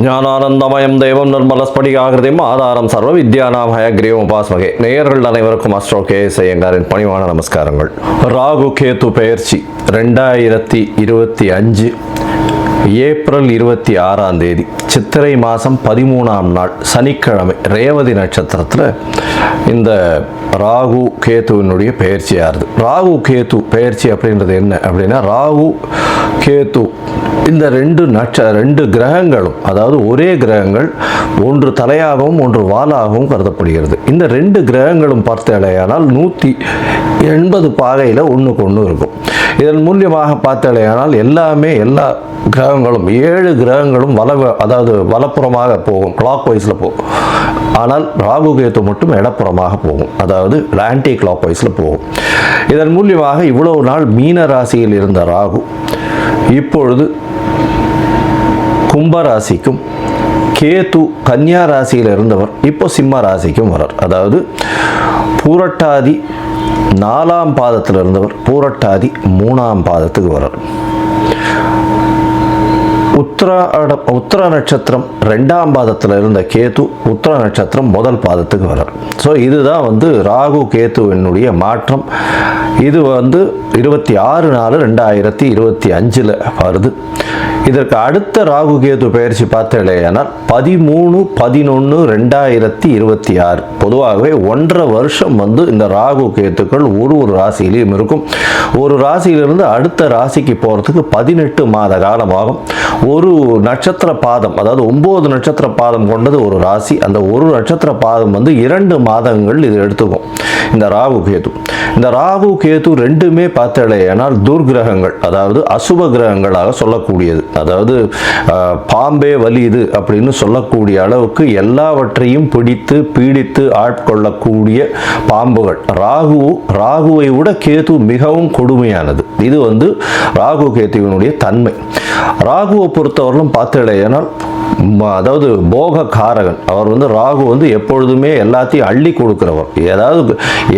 ஞானானந்தமயம் தெய்வம் நிர்மலஸ்படிகாகிருதியும் ஆதாரம் சர்வ வித்யானாம் ஹயக்ரீவம் உபாஸ்மகே. நேயர்கள் அனைவருக்கும் அஸ்ட்ரோ கேஎஸ் ஐயங்காரின் பணிவான நமஸ்காரங்கள். ராகு கேது பெயர்ச்சி 2025 ஏப்ரல் 26ஆம் தேதி சித்திரை மாதம் 13ஆம் நாள் சனிக்கிழமை ரேவதி நட்சத்திரத்தில் இந்த ராகு கேத்துவினுடைய பெயர்ச்சியாகுது. ராகு கேத்து பெயர்ச்சி அப்படின்றது என்ன அப்படின்னா, ராகு கேத்து இந்த ரெண்டு கிரகங்களும், அதாவது ஒரே கிரகங்கள், ஒன்று தலையாகவும் ஒன்று வாலாகவும் கருதப்படுகிறது. இந்த ரெண்டு கிரகங்களும் பார்த்தாலேயானால் 180 பாகையில் ஒன்றுக்கு ஒன்று இருக்கும். இதன் மூலியமாக பார்த்தாலேயானால் எல்லா கிரகங்களும் 7 கிரகங்களும் அதாவது வலப்புறமாக போகும், கிளாக் வைஸில் போகும். ஆனால் ராகு கேத்து மட்டும் இடப்புறமாக போகும், அதாவது ஆன்டி கிளாக் வைஸில் போகும். இதன் மூலியமாக இவ்வளவு நாள் மீன ராசியில் இருந்த ராகு இப்பொழுது கும்பராசிக்கும், கேது கன்னியா ராசியில் இருந்தவர் இப்போ சிம்ம ராசிக்கும் வரார். அதாவது பூரட்டாதி 4ஆம் பாதத்தில் இருந்தவர் பூரட்டாதி 3ஆம் பாதத்துக்கு வரார். உத்திர நட்சத்திரம் 2ஆம் பாதத்தில் இருந்த கேது உத்திர நட்சத்திரம் 1 பாதத்துக்கு வரார். ஸோ இதுதான் ராகு கேத்துவினுடைய மாற்றம். இது 26/4/2025 வருது. இதற்கு அடுத்த ராகு கேது பெயர்ச்சி பார்த்தேனால் 13/11/2026. பொதுவாகவே 1.5 வருஷம் இந்த ராகு கேத்துக்கள் ஒரு ராசியிலையும் இருக்கும். ஒரு ராசியிலிருந்து அடுத்த ராசிக்கு போகிறதுக்கு 18 மாத காலமாகும். ஒரு நட்சத்திர பாதம், அதாவது 9 நட்சத்திர பாதம் கொண்டது ஒரு ராசி. அந்த ஒரு நட்சத்திர பாதம் 2 மாதங்கள் இது எடுத்துக்கும். இந்த ராகு கேது ரெண்டுமே பார்த்தேனால் துர்கிரகங்கள், அதாவது அசுப கிரகங்களாக சொல்லக்கூடியது. அதாவது பாம்பே வலியுது அப்படின்னு சொல்லக்கூடிய அளவுக்கு எல்லாவற்றையும் பிடித்து பீடித்து ஆட்கொள்ளக்கூடிய பாம்புகள். ராகுவை விட கேது மிகவும் கொடுமையானது. இது ராகு கேத்துவினுடைய தன்மை. ராகுவை பொறுத்தவரையிலும் பார்த்தேனால் அதாவது போக காரகன். அவர் ராகு எப்பொழுதுமே எல்லாத்தையும் அள்ளி கொடுக்கிறவர். ஏதாவது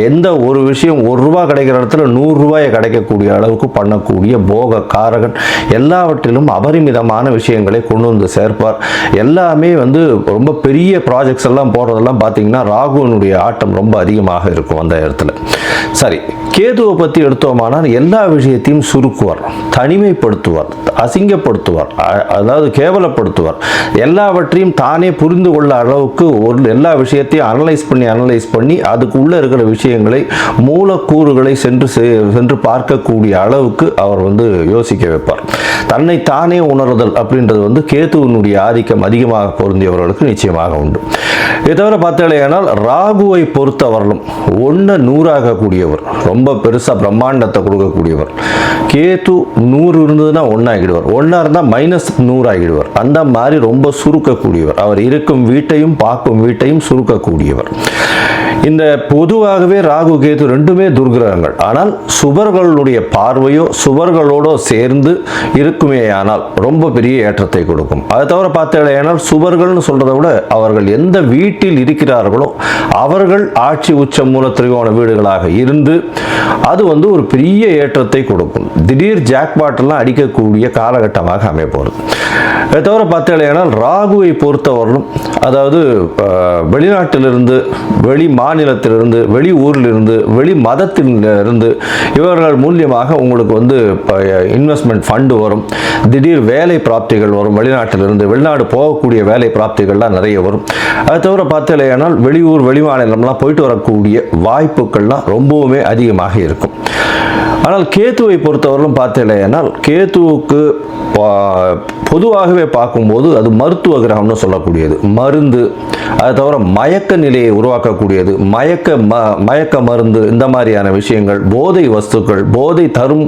எந்த ஒரு விஷயம் 1 ரூபா கிடைக்கிற இடத்துல 100 ரூபாயை கிடைக்கக்கூடிய அளவுக்கு பண்ணக்கூடிய போக காரகன். எல்லாவற்றிலும் அபரிமிதமான விஷயங்களை கொண்டு சேர்ப்பார். எல்லாமே ரொம்ப பெரிய ப்ராஜெக்ட்ஸ் எல்லாம் போடுறதெல்லாம் பார்த்தீங்கன்னா ராகுவினுடைய ஆட்டம் ரொம்ப அதிகமாக இருக்கும் அந்த இடத்துல. சரி, கேதுவை பற்றி எடுத்தோமானால் எல்லா விஷயத்தையும் சுருக்குவார், தனிமைப்படுத்துவார், அசிங்கப்படுத்துவார், அதாவது கேவலப்படுத்துவார். எல்லாவற்றையும் தானே புரிந்து கொள்ள அளவுக்கு எல்லா விஷயத்தையும் அனலைஸ் பண்ணி அதுக்குள்ளே இருக்கிற விஷயங்களை, மூலக்கூறுகளை சென்று பார்க்கக்கூடிய அளவுக்கு அவர் யோசிக்க வைப்பார். தன்னை தானே உணர்தல் அப்படின்றது கேதுவினுடைய ஆதிக்கம் அதிகமாக பொருந்தியவர்களுக்கு நிச்சயமாக உண்டு. இதை தவிர பார்த்தாலேயானால் ராகுவை பொறுத்தவர்களும் 1 100 கூடியவர், ரொம்ப பெருசாக பிரம்மாண்டத்தை கொடுக்கக்கூடியவர். கேது 100 இருந்ததுன்னா 1 ஆகிடுவார், 1 இருந்தால் -100 ஆகிடுவார். அந்த மாதிரி ரொம்ப சுருக்கக்கூடியவர். அவர் இருக்கும் வீட்டையும் பார்க்கும் வீட்டையும் சுருக்கக்கூடியவர். இந்த பொதுவாகவே ராகு கேது ரெண்டுமே துர்கிரகங்கள். ஆனால் சுபர்களுடைய பார்வையோ சுபர்களோடு சேர்ந்து இருக்குமேயானால் ரொம்ப பெரிய ஏற்றத்தை கொடுக்கும். அதை தவிர பார்த்தேனால் சுபர்கள்னு சொல்றதை விட அவர்கள் எந்த வீட்டில் இருக்கிறார்களோ அவர்கள் ஆட்சி உச்ச மூல திரிகோண வீடுகளாக இருந்து அது ஒரு பெரிய ஏற்றத்தை கொடுக்கும். திடீர் ஜாக்பாட்டெல்லாம் அடிக்கக்கூடிய காலகட்டமாக அமைப்போகிறது. அதை தவிர பார்த்தேனால் ராகுவை பொறுத்தவரையிலும், அதாவது வெளிநாட்டிலிருந்து, வெளி மாநிலத்திலிருந்து, வெளி ஊரிலிருந்து, வெளி மதத்திலிருந்து இவர்கள் மூலியமாக உங்களுக்கு இன்வெஸ்ட்மெண்ட் ஃபண்டு வரும். திடீர் வேலை பிராப்திகள் வரும். வெளிநாட்டிலிருந்து வெளிநாடு போகக்கூடிய வேலை பிராப்திகள்லாம் நிறைய வரும். அதை தவிர பார்த்தேனால் வெளியூர் வெளி மாநிலம்லாம் போயிட்டு வரக்கூடிய வாய்ப்புகள்லாம் ரொம்பவுமே அதிகமாக இருக்கும். ஆனால் கேத்துவை பொறுத்தவரையிலும் பார்த்தேனால் கேத்துவுக்கு பொதுவாகவே பார்க்கும்போது அது மருத்துவ கிரகம்னு சொல்லக்கூடியது. மருந்து, அதை தவிர மயக்க நிலையை உருவாக்கக்கூடியது, மயக்க மருந்து, இந்த மாதிரியான விஷயங்கள், போதை வஸ்துக்கள், போதை தரும்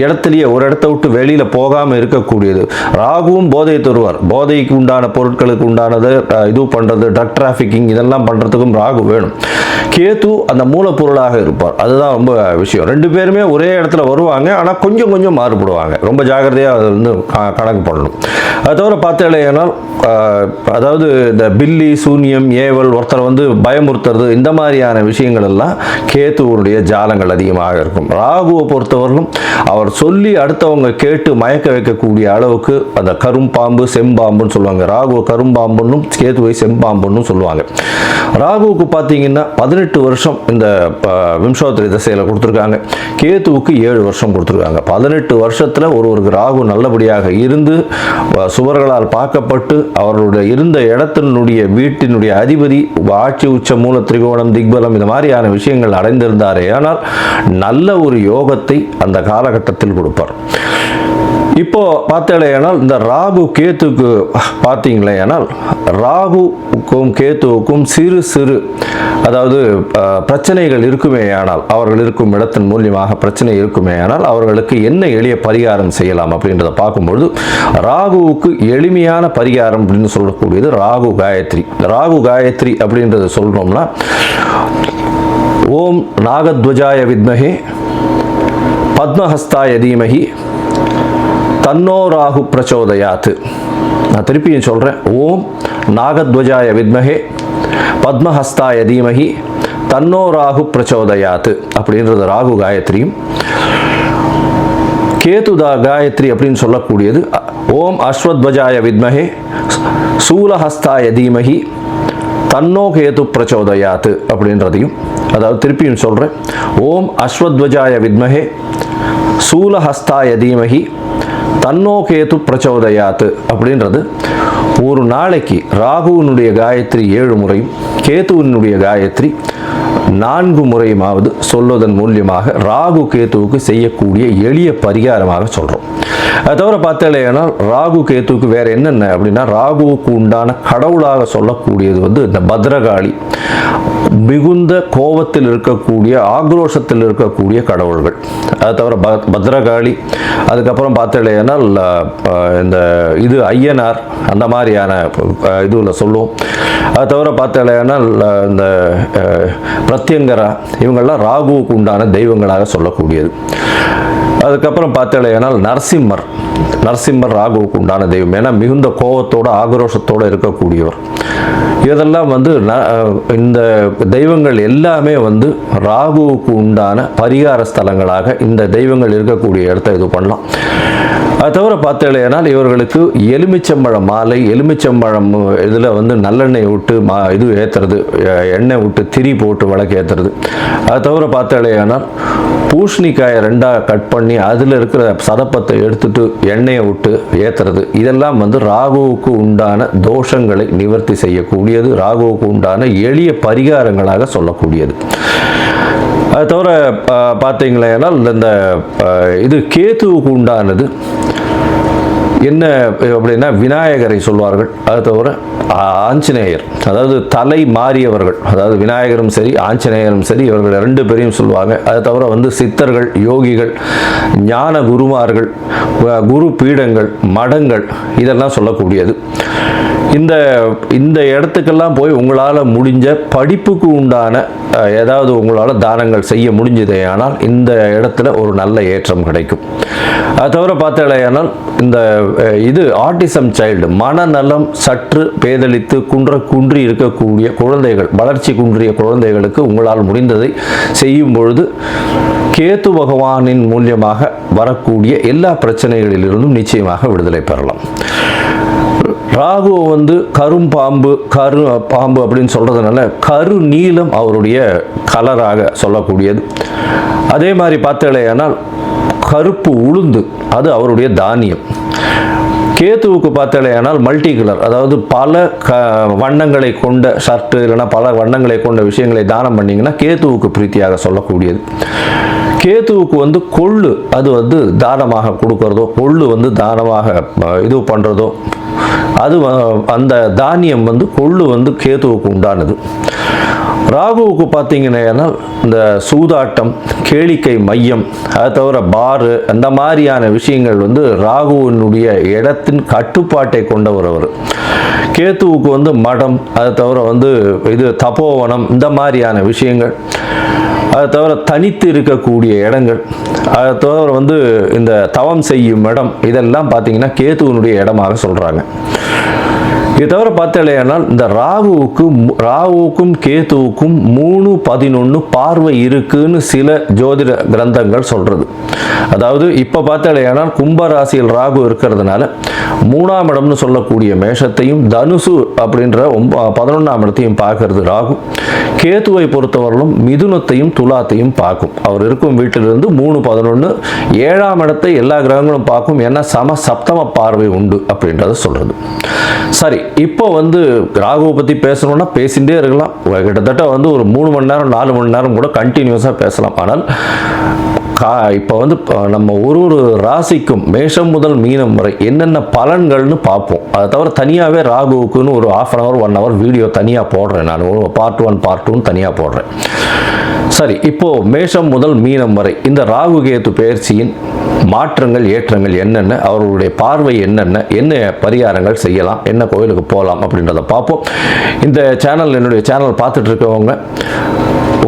இடத்துலையே ஒரு இடத்த விட்டு வெளியில் போகாமல் இருக்கக்கூடியது. ராகுவும் போதை தருவார். போதைக்கு உண்டான பொருட்களுக்கு உண்டானது இது பண்ணுறது, ட்ரக் டிராஃபிக்கிங், இதெல்லாம் பண்ணுறதுக்கும் ராகு வேணும். கேது அந்த மூலப்பொருளாக இருப்பார். அதுதான் ரொம்ப விஷயம். 2 பேர் பேருமே ஒரே இடத்துல வருவாங்க, ஆனால் கொஞ்சம் கொஞ்சம் மாறுபடுவாங்க. ரொம்ப ஜாகிரதையாக அதை வந்து கணக்கு பண்ணணும். அது தவிர பார்த்தேனால் அதாவது இந்த பில்லி சூன்யம் ஏவல் ஒருத்தரை வந்து பயமுறுத்துறது இந்த மாதிரியான விஷயங்கள் எல்லாம் கேத்துவனுடைய ஜாலங்கள் அதிகமாக இருக்கும். ராகுவை பொறுத்தவரைக்கும் அவர் சொல்லி அடுத்தவங்க கேட்டு மயக்க வைக்கக்கூடிய அளவுக்கு அந்த கரும்பாம்பு செம்பாம்புன்னு சொல்லுவாங்க. ராகுவை கரும்பாம்புன்னு கேத்துவை செம்பாம்புன்னு சொல்லுவாங்க. ராகுவுக்கு பார்த்தீங்கன்னா 18 வருஷம் இந்த விம்சோத்தரி திசையில் கொடுத்துருக்காங்க. கேத்துவுக்கு 7 வருஷம் கொடுத்துருக்காங்க. 18 வருஷத்தில் ஒருவருக்கு ராகு நல்லபடியாக இருந்து சுவர்களால் பார்க்கப்பட்டு அவர்களுடைய இருந்த இடத்தினுடைய வீட்டினுடைய அதிபதி ஆட்சி உச்ச மூல திரிகோணம் திக்பலம் இந்த மாதிரியான விஷயங்கள் அடைந்திருந்தாரே ஆனால் நல்ல ஒரு யோகத்தை அந்த காலகட்டத்தில் கொடுப்பார். இப்போ பார்த்தேனால் இந்த ராகு கேத்துக்கு பார்த்தீங்களேனால் ராகுக்கும் கேத்துவுக்கும் சிறு சிறு அதாவது பிரச்சனைகள் இருக்குமே ஆனால் அவர்கள் இருக்கும் இடத்தின் மூலியமாக பிரச்சனை இருக்குமே ஆனால் அவர்களுக்கு என்ன எளிய பரிகாரம் செய்யலாம் அப்படின்றத பார்க்கும்பொழுது ராகுவுக்கு எளிமையான பரிகாரம் அப்படின்னு சொல்லக்கூடியது ராகு காயத்ரி. ராகு காயத்ரி அப்படின்றத சொல்றோம்னா ஓம் நாகத்வஜாய வித்மஹே பத்மஹஸ்தாய தீமஹி தன்னோ ராகு பிரச்சோதயாத். நான் திருப்பியும் சொல்கிறேன். ஓம் நாகத்வஜாய வித்மஹே பத்மஹஸ்தாய தீமஹி தன்னோ ராகு பிரச்சோதயாத் அப்படின்றது ராகு காயத்ரியும். கேதுதா காயத்ரி அப்படின்னு சொல்லக்கூடியது ஓம் அஸ்வத்வஜாய வித்மஹே சூலஹஸ்தாய தீமஹி தன்னோ கேது பிரச்சோதயாத் அப்படின்றதையும், அதாவது திருப்பியும் சொல்கிறேன். ஓம் அஸ்வத்வஜாய வித்மஹே சூலஹஸ்தாய தீமஹி தன்னோ கேது பிரச்சோதயாத் அப்படின்றது ஒரு நாளைக்கு ராகுவினுடைய காயத்ரி 7 முறையும் கேதுவினுடைய காயத்ரி 4 முறையுமாவது சொல்வதன் மூலியமாக ராகு கேத்துவுக்கு செய்யக்கூடிய எளிய பரிகாரமாக சொல்கிறோம். அது தவிர பார்த்தேன்னா ராகு கேத்துவுக்கு வேற என்னென்ன அப்படின்னா ராகுவுக்கு உண்டான கடவுளாக சொல்லக்கூடியது வந்து இந்த பத்ரகாளி, மிகுந்த கோபத்தில் இருக்கக்கூடிய ஆக்ரோஷத்தில் இருக்கக்கூடிய கடவுள்கள். அது தவிர பத்ரகாளி, அதுக்கப்புறம் பார்த்தேன்னா இந்த இது ஐயனார் அந்த மாதிரியான இதுவில் சொல்லுவோம். அது தவிர பார்த்தேன்னா இந்த பிரத்யங்கரா இவங்கெல்லாம் ராகுவுக்கு உண்டான தெய்வங்களாக சொல்லக்கூடியது. அதுக்கப்புறம் பார்த்தேனால் நரசிம்மர் ராகுவுக்கு உண்டான தெய்வம். ஏன்னா மிகுந்த கோபத்தோடு ஆக்ரோஷத்தோடு இருக்கக்கூடியவர். இதெல்லாம் வந்து இந்த தெய்வங்கள் எல்லாமே வந்து ராகுவுக்கு உண்டான பரிகார ஸ்தலங்களாக இந்த தெய்வங்கள் இருக்கக்கூடிய இடத்த இது பண்ணலாம். அது தவிர பார்த்தேனால் இவர்களுக்கு எலுமிச்சம்பழம் மாலை, எலுமிச்சம்பழம் இதில் வந்து நல்லெண்ணெய் விட்டு இது ஏற்றுறது, எண்ணெய் விட்டு திரி போட்டு விளக்கு ஏற்றுறது. அது தவிர பார்த்தேனால் பூசணிக்காயை 2ஆக கட் பண்ணி அதில் இருக்கிற சதப்பத்தை எடுத்துட்டு எண்ணெயை விட்டு ஏற்றுறது. இதெல்லாம் வந்து ராகுவுக்கு உண்டான தோஷங்களை நிவர்த்தி செய்யக்கூடியது, ராகுவுக்கு உண்டான எளிய பரிகாரங்களாக சொல்லக்கூடியது. அது தவிர பார்த்தீங்களேனால் இந்த இது கேத்துவுக்கு உண்டானது என்ன அப்படின்னா விநாயகரை சொல்வார்கள். அது தவிர ஆஞ்சநேயர், அதாவது தலை மாறியவர்கள், அதாவது விநாயகரும் சரி ஆஞ்சநேயரும் சரி இவர்கள் 2 பேரையும் சொல்லுவாங்க. அது தவிர வந்து சித்தர்கள், யோகிகள், ஞான குருமார்கள், குரு பீடங்கள், மடங்கள் இதெல்லாம் சொல்லக்கூடியது. இந்த இடத்துக்கெல்லாம் போய் உங்களால் முடிஞ்ச படிப்புக்கு உண்டான ஏதாவது உங்களால் தானங்கள் செய்ய முடிஞ்சதே ஆனால் இந்த இடத்துல ஒரு நல்ல ஏற்றம் கிடைக்கும். அது தவிர பார்த்தேனால் இந்த இது ஆட்டிசம் சைல்டு, மனநலம் சற்று பேதலித்து குன்றி இருக்கக்கூடிய குழந்தைகள், வளர்ச்சி குன்றிய குழந்தைகளுக்கு உங்களால் முடிந்ததை செய்யும் பொழுது கேத்து பகவானின் மூலியமாக வரக்கூடிய எல்லா பிரச்சனைகளிலிருந்தும் நிச்சயமாக விடுதலை பெறலாம். ராகு வந்து கரும்பாம்பு பாம்பு அப்படின்னு சொல்றதுனால கரு நீலம் அவருடைய கலராக சொல்லக்கூடியது. அதே மாதிரி பார்த்தேனால் கருப்பு உளுந்து அது அவருடைய தானியம். கேத்துவுக்கு பார்த்தேனால் மல்டி கலர், அதாவது பல வண்ணங்களை கொண்ட ஷர்ட்டு இல்லைன்னா பல வண்ணங்களை கொண்ட விஷயங்களை தானம் பண்ணிங்கன்னா கேத்துவுக்கு பிரீத்தியாக சொல்லக்கூடியது. கேத்துவுக்கு வந்து கொள்ளு அது வந்து தானமாக கொடுக்கறதோ, கொள்ளு வந்து தானமாக இது பண்ணுறதோ, அது அந்த தானியம் வந்து கொள்ளு வந்து கேத்துவுக்கு உண்டானது. ராகுவுக்கு பார்த்தீங்கன்னா இந்த சூதாட்டம், கேளிக்கை மையம், அது தவிர பாரு அந்த மாதிரியான விஷயங்கள் வந்து ராகுவினுடைய இடத்தின் கட்டுப்பாட்டை கொண்டவர் அவர். கேத்துவுக்கு வந்து மடம், அது தவிர வந்து இது தபோவனம் இந்த மாதிரியான விஷயங்கள். அதை தவிர தனித்து இருக்கக்கூடிய இடங்கள், அதை தவிர வந்து இந்த தவம் செய்யும் இடம், இதெல்லாம் பார்த்தீங்கன்னா கேதுவனுடைய இடமாக சொல்கிறாங்க. இது தவிர பார்த்தாலேயானால் இந்த ராகுவுக்கும் கேதுவுக்கும் 3-11 பார்வை இருக்குன்னு சில ஜோதிட கிரந்தங்கள் சொல்கிறது. அதாவது இப்போ பார்த்தாலேயானால் கும்பராசியில் ராகு இருக்கிறதுனால 3ஆம் இடம்னு சொல்லக்கூடிய மேஷத்தையும் தனுசு அப்படின்ற 11ஆம் இடத்தையும் பார்க்கறது ராகு. கேதுவை பொறுத்தவரையிலும் மிதுனத்தையும் துலாத்தையும் பார்க்கும். அவர் இருக்கும் வீட்டிலிருந்து 3-11 7ஆம் இடத்தை எல்லா கிரகங்களும் பார்க்கும். ஏன்னா சப்தம பார்வை உண்டு அப்படின்றத சொல்கிறது. சரி, இப்போ வந்து ராகுவை பற்றி பேசணும்னா பேசிகிட்டே இருக்கலாம். கிட்டத்தட்ட வந்து ஒரு 3 மணி நேரம் 4 மணி நேரம் கூட கண்டினியூஸாக பேசலாம். ஆனால் இப்போ வந்து நம்ம ஒரு ராசிக்கும் மேஷம் முதல் மீனம் வரை என்னென்ன பலன்கள்னு பார்ப்போம். அதை தவிர தனியாகவே ராகுவுக்குன்னு ஒரு 1/2 hour 1 hour வீடியோ தனியாக போடுறேன். நான் பார்ட் 1 பார்ட் 2 தனியாக போடுறேன். சரி, இப்போ மேஷம் முதல் மீனம் வரை இந்த ராகு கேது பெயர்ச்சியின் மாற்றங்கள் ஏற்றங்கள் என்னென்ன, அவர்களுடைய பார்வை என்னென்ன, என்ன பரிகாரங்கள் செய்யலாம், என்ன கோயிலுக்கு போகலாம் அப்படின்றத பார்ப்போம். இந்த சேனல், என்னுடைய சேனல் பார்த்துட்டு இருக்கவங்க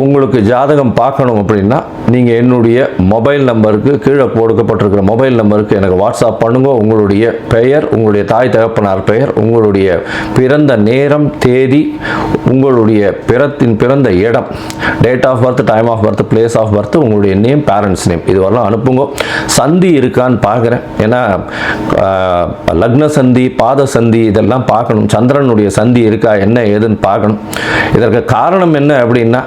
உங்களுக்கு ஜாதகம் பார்க்கணும் அப்படின்னா நீங்கள் என்னுடைய மொபைல் நம்பருக்கு, கீழே கொடுக்கப்பட்டிருக்கிற மொபைல் நம்பருக்கு எனக்கு வாட்ஸ்அப் பண்ணுங்க. உங்களுடைய பெயர், உங்களுடைய தாய் தகப்பனார் பெயர், உங்களுடைய பிறந்த நேரம், தேதி, உங்களுடைய பிறந்த இடம், date of birth, time of birth, place of birth, உங்களுடைய நேம், பேரண்ட்ஸ் நேம், இதுவரெல்லாம் அனுப்புங்க. சந்தி இருக்கான்னு பார்க்குறேன். ஏன்னா லக்ன சந்தி, பாத சந்தி இதெல்லாம் பார்க்கணும். சந்திரனுடைய சந்தி இருக்கா, என்ன ஏதுன்னு பார்க்கணும். இதற்கு காரணம் என்ன அப்படின்னா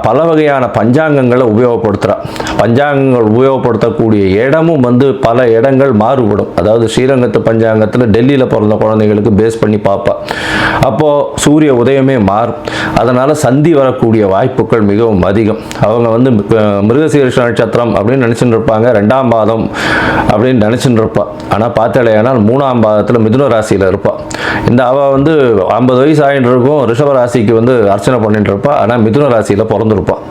பல வகையான பஞ்சாங்கங்களை உபயோகப்படுத்துகிறா. பஞ்சாங்கங்கள் உபயோகப்படுத்தக்கூடிய இடமும் வந்து பல இடங்கள் மாறுபடும். அதாவது ஸ்ரீரங்கத்து பஞ்சாங்கத்தில் டெல்லியில் பிறந்த குழந்தைகளுக்கு பேஸ் பண்ணி பார்ப்பா. அப்போது சூரிய உதயமே மாறும். அதனால் சந்தி வரக்கூடிய வாய்ப்புகள் மிகவும் அதிகம். அவங்க வந்து மிருகசீரிஷ நட்சத்திரம் அப்படின்னு நினச்சிட்டு இருப்பாங்க, 2ஆம் பாதம் அப்படின்னு நினச்சிட்டு இருப்பாள். ஆனால் பார்த்தாலேயானால் 3ஆம் பாதத்தில் மிதுன ராசியில் இருப்பாள். இந்த அவள் வந்து 50 வயசு ஆகிட்டு இருக்கும், ரிஷப ராசிக்கு வந்து அர்ச்சனை பண்ணிட்டு இருப்பாள். ஆனால் மிதுன ராசியில் பிறந்திருப்பாள்.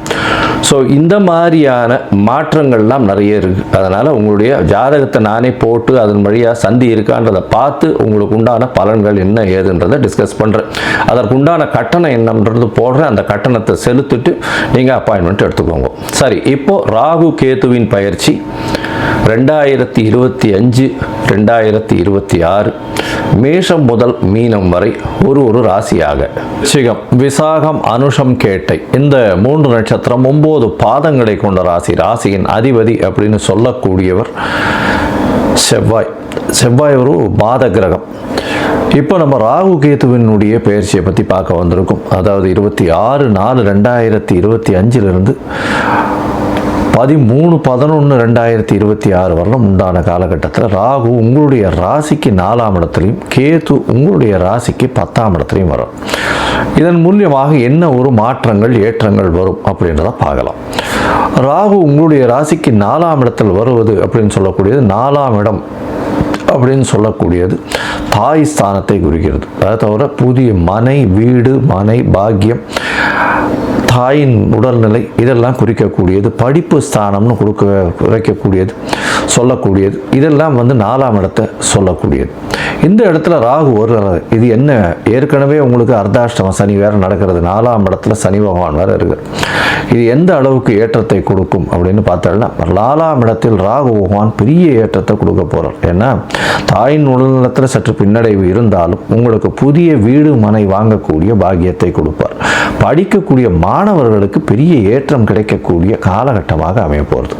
ஸோ இந்த மாதிரியான மாற்றங்கள்லாம் நிறைய இருக்குது. அதனால் உங்களுடைய ஜாதகத்தை நானே போட்டு அதன் வழியாக சந்தி இருக்கான்றதை பார்த்து உங்களுக்கு உண்டான பலன்கள் என்ன ஏதுன்றதை டிஸ்கஸ் பண்ணுறேன். அதற்குண்டான கட்டணம் என்னன்றது போடுறேன். அந்த கட்டணத்தை செலுத்திட்டு நீங்கள் அப்பாயின்மெண்ட் எடுத்துக்கோங்க. சரி, இப்போது ராகு கேதுவின் பயிற்சி 2025 2026 மேஷம் முதல் மீனம் வரை ஒரு ராசியாக. சிகம், விசாகம், அனுஷம், கேட்டை இந்த 3 நட்சத்திரம் 9 பாதங்களை கொண்ட ராசி. ராசியின் அதிபதி அப்படின்னு சொல்லக்கூடியவர் செவ்வாய். செவ்வாய் ஒரு பாத கிரகம். இப்போ நம்ம ராகு கேதுவினுடைய பயிற்சியை பற்றி பார்க்க வந்திருக்கோம். அதாவது 26/4/2025 13/11/2026 வரலும் உண்டான காலகட்டத்தில் ராகு உங்களுடைய ராசிக்கு 4ஆம் இடத்துலையும் கேது உங்களுடைய ராசிக்கு 10ஆம் இடத்துலையும் வரும். இதன் மூலியமாக என்ன ஒரு மாற்றங்கள் ஏற்றங்கள் வரும் அப்படின்றத பார்க்கலாம். ராகு உங்களுடைய ராசிக்கு 4ஆம் இடத்தில் வருவது அப்படின்னு சொல்லக்கூடியது, 4ஆம் இடம் அப்படின்னு சொல்லக்கூடியது தாய் ஸ்தானத்தை குறிக்கிறது. அதை தவிர புதிய மனை, வீடு, மனை, பாக்கியம், தாயின் உடல்நிலை இதெல்லாம் குறிக்கக்கூடியது. படிப்பு ஸ்தானம்னு வைக்கக்கூடியது, சொல்லக்கூடியது. இதெல்லாம் வந்து 4ஆம் இடத்தை சொல்லக்கூடியது. இந்த இடத்துல ராகு வருகிறது. இது என்ன, ஏற்கனவே உங்களுக்கு அர்த்தாஷ்டம சனி வேறு நடக்கிறது. 4ஆம் இடத்துல சனி பகவான் வேறு இருக்குது. இது எந்த அளவுக்கு ஏற்றத்தை கொடுக்கும் அப்படின்னு பார்த்தோம்னா 4ஆம் இடத்தில் ராகு பகவான் பெரிய ஏற்றத்தை கொடுக்க போகிறார். ஏன்னா தாயின் உடல்நலத்தில் சற்று பின்னடைவு இருந்தாலும் உங்களுக்கு புதிய வீடு, மனை வாங்கக்கூடிய பாக்கியத்தை கொடுப்பார். படிக்கக்கூடிய மாணவர்களுக்கு பெரிய ஏற்றம் கிடைக்கக்கூடிய காலகட்டமாக அமைய போகிறது.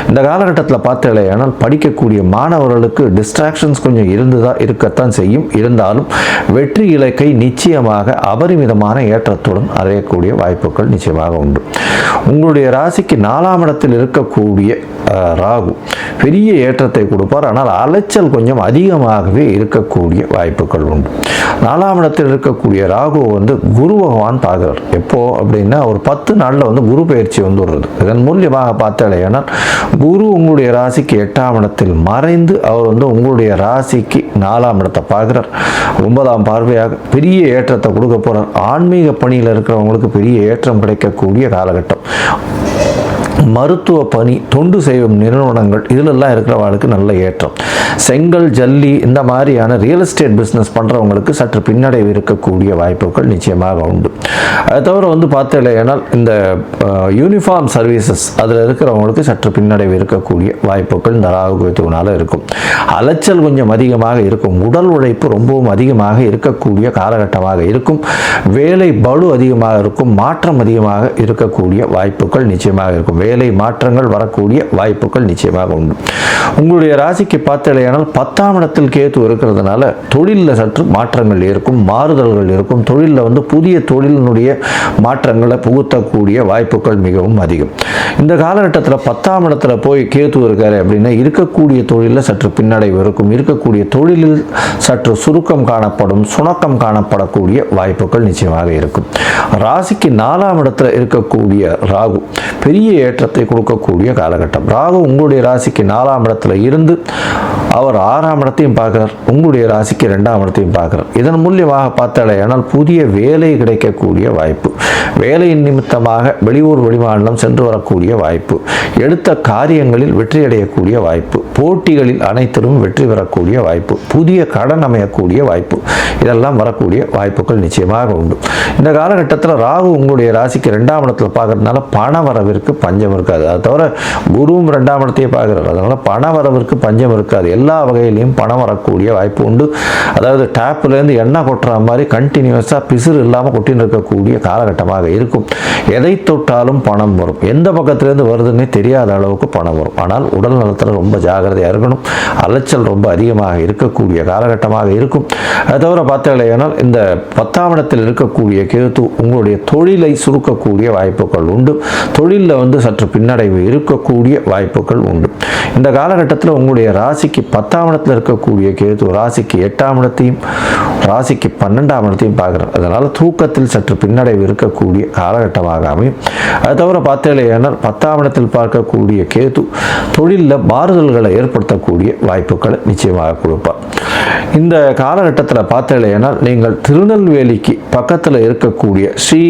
இந்த காலகட்டத்தில் பார்த்தீங்கன்னா படிக்கக்கூடிய மாணவர்களுக்கு டிஸ்ட்ராக்ஷன்ஸ் கொஞ்சம் இருக்கத்தான் செய்யும். இருந்தாலும் வெற்றி இலக்கை நிச்சயமாக அபரிமிதமான ஏற்றத்துடன் அடையக்கூடிய வாய்ப்புகள் நிச்சயமாக உண்டு. உங்களுடைய ராசிக்கு 4ஆம் இடத்தில் இருக்கக்கூடிய ராகு பெரிய ஏற்றத்தை கொடுப்பார். ஆனால் அலைச்சல் கொஞ்சம் அதிகமாகவே இருக்கக்கூடிய வாய்ப்புகள் உண்டு. 4ஆம் இடத்தில் இருக்கக்கூடிய ராகு வந்து குரு பகவான் பார்க்குறார். எப்போ அப்படின்னா ஒரு 10 நாளில் வந்து குரு பயிற்சி வந்துடுறது. இதன் மூலியமாக பார்த்தாலேனா குரு உங்களுடைய ராசிக்கு 8ஆம் இடத்தில் மறைந்து அவர் வந்து உங்களுடைய ராசிக்கு 4ஆம் இடத்தை பார்க்குறார். 9ஆம் பார்வையாக பெரிய ஏற்றத்தை கொடுக்க போகிறார். ஆன்மீக பணியில் இருக்கிறவங்களுக்கு பெரிய ஏற்றம் கிடைக்கக்கூடிய காலகட்டம். மருத்துவ பணி, தொண்டு செய்யும் நிறுவனங்கள் இதிலெல்லாம் இருக்கிறவங்களுக்கு நல்ல ஏற்றம். செங்கல், ஜல்லி இந்த மாதிரியான ரியல் எஸ்டேட் பிஸ்னஸ் பண்ணுறவங்களுக்கு சற்று பின்னடைவு இருக்கக்கூடிய வாய்ப்புகள் நிச்சயமாக உண்டு. அது தவிர பார்த்தீங்கன்னா இந்த யூனிஃபார்ம் சர்வீசஸ் அதில் இருக்கிறவங்களுக்கு சற்று பின்னடைவு இருக்கக்கூடிய வாய்ப்புகள் இந்த ராகு கேதுவினால் இருக்கும். அலைச்சல் கொஞ்சம் அதிகமாக இருக்கும். உடல் உழைப்பு ரொம்பவும் அதிகமாக இருக்கக்கூடிய காலகட்டமாக இருக்கும். வேலை பளு அதிகமாக இருக்கும். மாற்றம் அதிகமாக இருக்கக்கூடிய வாய்ப்புகள் நிச்சயமாக இருக்கும். வேலை மாற்றங்கள் வரக்கூடிய வாய்ப்புகள் நிச்சயமாக உண்டு. உங்களுடைய ராசிக்கு பார்த்தீங்கன்னா 10ஆம் இடத்தில் கேது இருக்கிறதுனால தொழிலில் சற்று மாற்றங்கள் இருக்கும், மாறுதல்கள் இருக்கும். தொழிலில் புதிய தொழிலினுடைய மாற்றங்களை புகுத்தக்கூடிய வாய்ப்புகள் மிகவும் அதிகம். இந்த காலகட்டத்தில் 10ஆம் இடத்துல போய் கேது இருக்காரு அப்படின்னா இருக்கக்கூடிய தொழிலில் சற்று பின்னடைவு இருக்கும். இருக்கக்கூடிய தொழிலில் சற்று சுருக்கம் காணப்படும், சுணக்கம் காணப்படக்கூடிய வாய்ப்புகள் நிச்சயமாக இருக்கும். ராசிக்கு 4ஆம் இடத்துல இருக்கக்கூடிய ராகு பெரிய ஏற்றத்தை கொடுக்கக்கூடிய காலகட்டம். ராகு உங்களுடைய ராசிக்கு 4ஆம் இடத்துல இருந்து அவர் 6ஆம் இடத்தையும் பார்க்கிறார், உங்களுடைய ராசிக்கு 2ஆம் இடத்தையும் பார்க்கிறார். இதன் மூலியமாக பார்த்தாலேயானால் புதிய வேலை கிடைக்கக்கூடிய வாய்ப்பு, வேலையின் நிமித்தமாக வெளியூர் வெளிமாநிலம் சென்று வரக்கூடிய வாய்ப்பு, எடுத்த காரியங்களில் வெற்றி அடையக்கூடிய வாய்ப்பு, போட்டிகளில் அனைத்திலும் வெற்றி பெறக்கூடிய வாய்ப்பு, புதிய கடன் அமையக்கூடிய வாய்ப்பு, இதெல்லாம் வரக்கூடிய வாய்ப்புகள் நிச்சயமாக உண்டு. இந்த காலகட்டத்தில் ராகு உங்களுடைய ராசிக்கு 2ஆம் இடத்துல பார்க்கறதுனால பண வரவிற்கு பஞ்சம் இருக்காது. அதை தவிர குருவும் 2ஆம் இடத்தையே பார்க்குறாரு, அதனால பண வரவிற்கு பஞ்சம் இருக்காது. எல்லா வகையிலையும் பணம் வரக்கூடிய வாய்ப்பு உண்டு. அதாவது டேப்லேருந்து எண்ணெய் கொட்டுற மாதிரி கண்டினியூஸாக பிசுறு இல்லாமல் கொட்டின்னு இருக்கக்கூடிய காலகட்டமாக இருக்கும். எதை தொட்டாலும் பணம் வரும். எந்த பக்கத்துலேருந்து வருதுன்னே தெரியாத அளவுக்கு பணம் வரும். ஆனால் உடல் நலத்தில் ரொம்ப ஜாகிரதையாக இருக்கணும். அலைச்சல் ரொம்ப அதிகமாக இருக்கக்கூடிய காலகட்டமாக இருக்கும். அதை தவிர பார்த்தீங்கன்னா இந்த 10ஆம் இடத்தில் இருக்கக்கூடிய கேது உங்களுடைய தொழிலை சுருக்கக்கூடிய வாய்ப்புகள் உண்டு. தொழிலில் சற்று பின்னடைவு இருக்கக்கூடிய வாய்ப்புகள் உண்டு. இந்த காலகட்டத்தில் உங்களுடைய ராசிக்கு 10ஆம் இடத்தில் இருக்கக்கூடிய கேது ராசிக்கு 8ஆம் இடத்தையும் ராசிக்கு 12ஆம் இடத்தையும் பார்க்குறார். அதனால் தூக்கத்தில் சற்று பின்னடைவு இருக்கக்கூடிய காலகட்டமாக அமையும். அது தவிர பார்த்தீங்கன்னா 10ஆம் இடத்தில் பார்க்கக்கூடிய கேது தொழிலில் மாறுதல்களை ஏற்படுத்தக்கூடிய வாய்ப்புகளை நிச்சயமாக கொடுப்பார். இந்த காலகட்டத்தில் பார்த்தீங்கன்னா நீங்கள் திருநெல்வேலிக்கு பக்கத்தில் இருக்கக்கூடிய ஸ்ரீ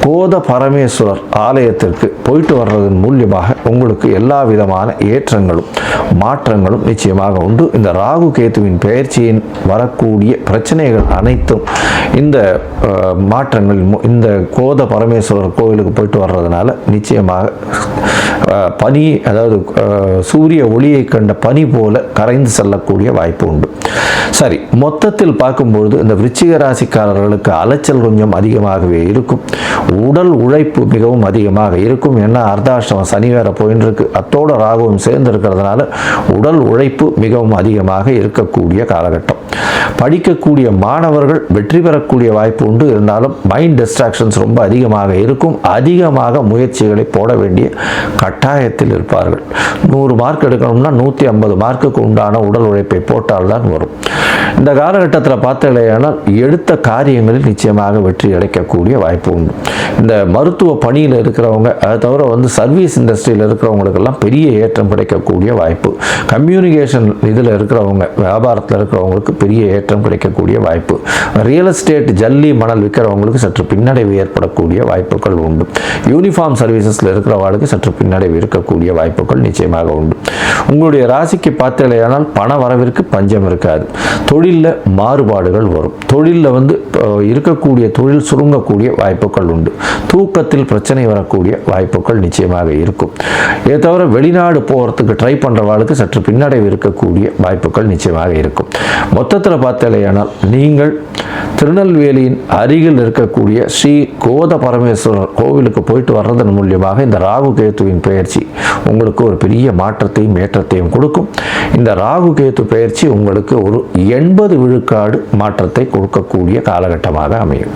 கோத பரமேஸ்வரர் ஆலயத்திற்கு போயிட்டு வர்றதன் மூலியமாக உங்களுக்கு எல்லா விதமான ஏற்றங்களும் மாற்றங்களும் நிச்சயமாக உண்டு. இந்த ராகு கேதுவின் பெயர்ச்சியின் வரக்கூடிய பிரச்சனைகள் அனைத்தும் இந்த மாற்றங்கள் இந்த கோத பரமேஸ்வரர் கோவிலுக்கு போயிட்டு வர்றதுனால நிச்சயமாக பனி, அதாவது சூரிய ஒளியை கண்ட பனி போல கரைந்து செல்லக்கூடிய வாய்ப்பு உண்டு. சரி, மொத்தத்தில் பார்க்கும்பொழுது இந்த விருச்சிக ராசிக்காரர்களுக்கு அலைச்சல் கொஞ்சம் அதிகமாகவே இருக்கும். உடல் உழைப்பு மிகவும் அதிகமாக இருக்கும். ஏன்னா அர்த்தாஷ்டமம் சனி வேற போயின்னு இருக்கு, அத்தோட ராகுவும் சேர்ந்து இருக்கிறதுனால உடல் உழைப்பு மிகவும் அதிகமாக இருக்கக்கூடிய காலகட்டம். படிக்கக்கூடிய மாணவர்கள் வெற்றி பெறக்கூடிய வாய்ப்பு உண்டு. இருந்தாலும் மைண்ட் டிஸ்ட்ராக்ஷன்ஸ் ரொம்ப அதிகமாக இருக்கும். அதிகமாக முயற்சிகளை போட வேண்டிய கட்டாயத்தில் இருப்பார்கள். 100 மார்க் எடுக்கணும்னா 150 மார்க்குக்கு உண்டான உடல் உழைப்பை போட்டால்தான் வரும். இந்த காலகட்டத்தில் பார்த்தீங்கன்னா எடுத்த காரியங்களில் நிச்சயமாக வெற்றி அடைக்கக்கூடிய வாய்ப்பு உண்டு. இந்த மருத்துவ பணியில் இருக்கிறவங்க, அதை தவிர சர்வீஸ் இண்டஸ்ட்ரியில் இருக்கிறவங்களுக்கெல்லாம் பெரிய ஏற்றம் கிடைக்கக்கூடிய வாய்ப்பு. கம்யூனிகேஷன் இதில் இருக்கிறவங்க, வியாபாரத்தில் இருக்கிறவங்களுக்கு பெரிய ஏற்றம் கிடைக்கக்கூடிய வாய்ப்பு. ரியல் எஸ்டேட், ஜல்லி, மணல் விற்கிறவங்களுக்கு சற்று பின்னடைவு ஏற்படக்கூடிய வாய்ப்புகள் உண்டு. யூனிஃபார்ம் சர்வீசஸில் இருக்கிறவங்களுக்கு சற்று பின்னடைவு இருக்கக்கூடிய வாய்ப்புகள் நிச்சயமாக உண்டு. உங்களுடைய ராசிக்கு பார்த்தீங்கன்னா பண வரவிற்கு பஞ்சம் இருக்காது. தொழிலில் மாறுபாடுகள் வரும். தொழிலில் இருக்கக்கூடிய தொழில் சுருங்கக்கூடிய வாய்ப்புகள் உண்டு. தூக்கத்தில் பிரச்சனை வரக்கூடிய வாய்ப்புகள் நிச்சயமாக இருக்கும். இதை தவிர வெளிநாடு போகிறதுக்கு ட்ரை பண்ணுறவாளுக்கு சற்று பின்னடைவு இருக்கக்கூடிய வாய்ப்புகள் நிச்சயமாக இருக்கும். மொத்தத்தில் பார்த்தீங்கன்னா நீங்கள் திருநெல்வேலியின் அருகில் இருக்கக்கூடிய ஸ்ரீ கோத பரமேஸ்வரர் கோவிலுக்கு போயிட்டு வர்றதன் மூலியமாக இந்த ராகு கேத்துவின் பெயர்ச்சி உங்களுக்கு ஒரு பெரிய மாற்றத்தையும் ஏற்றத்தையும் கொடுக்கும். இந்த ராகு கேத்து பெயர்ச்சி உங்களுக்கு ஒரு 80 விழுக்காடு மாற்றத்தை கொடுக்கக்கூடிய காலகட்டமாக அமையும்.